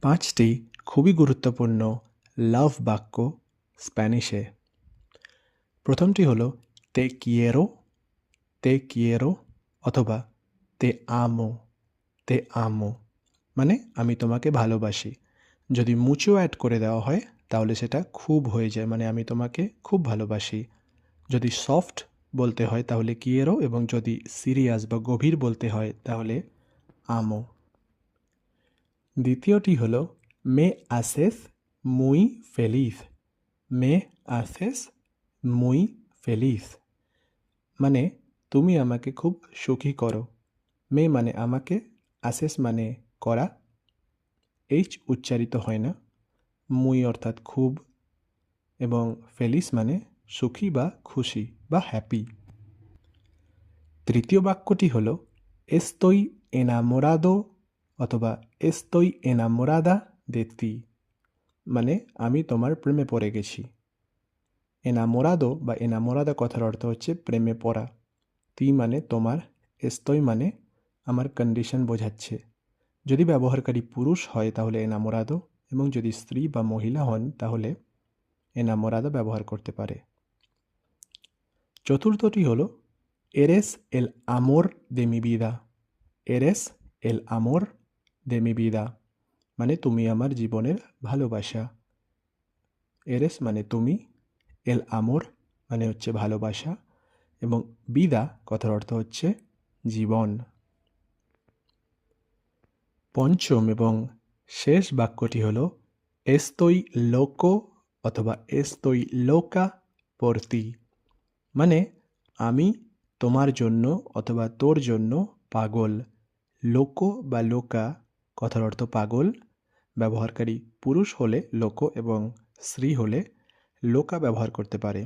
পাঁচটি খুবই গুরুত্বপূর্ণ লাভ বাক্য স্প্যানিশে। প্রথমটি হলো তে কিয়েরো অথবা তে আমো মানে আমি তোমাকে ভালোবাসি। যদি মুচো অ্যাড করে দেওয়া হয় তাহলে সেটা খুব হয়ে যায়, মানে আমি তোমাকে খুব ভালোবাসি। যদি সফট বলতে হয় তাহলে কিয়েরো, এবং যদি সিরিয়াস বা গভীর বলতে হয় তাহলে আমো। দ্বিতীয়টি হলো মে আসেস মুই ফেলিস। মে আসেস মুই ফেলিস মানে তুমি আমাকে খুব সুখী করো। মে মানে আমাকে, আসেস মানে করা, এইচ উচ্চারিত হয় না, মুই অর্থাৎ খুব, এবং ফেলিস মানে সুখী বা খুশি বা হ্যাপি। তৃতীয় বাক্যটি হল এস্তই এনামোরাদো অথবা এস্তই এনামোরাদা দে তি মানে আমি তোমার প্রেমে পড়ে গেছি। এনামোরাদো বা এনামোরাদা কথার অর্থ হচ্ছে প্রেমে পড়া। তি মানে তোমার, এস্তই মানে আমার কন্ডিশন বোঝাচ্ছে। যদি ব্যবহারকারী পুরুষ হয় তাহলে এনামোরাদো, এবং যদি স্ত্রী বা মহিলা হন তাহলে এনামোরাদা ব্যবহার করতে পারে। চতুর্থটি হলো এরেস এল আমোর দে মি বিদা। এরেস এল আমোর দে মি বিদা মানে তুমি আমার জীবনের ভালোবাসা। এরেস মানে তুমি, এল আমোর মানে হচ্ছে ভালোবাসা, এবং বিদা কথার অর্থ হচ্ছে জীবন। পঞ্চম এবং শেষ বাক্যটি হল এস্তই লোকো অথবা এস্তই লোকা পর তি মানে আমি তোমার জন্য অথবা তোর জন্য পাগল। লোকো বা লোকা কথার অর্থ পাগল। ব্যবহারকারী পুরুষ হলে লোকো এবং স্ত্রী হলে লোকা ব্যবহার করতে পারে।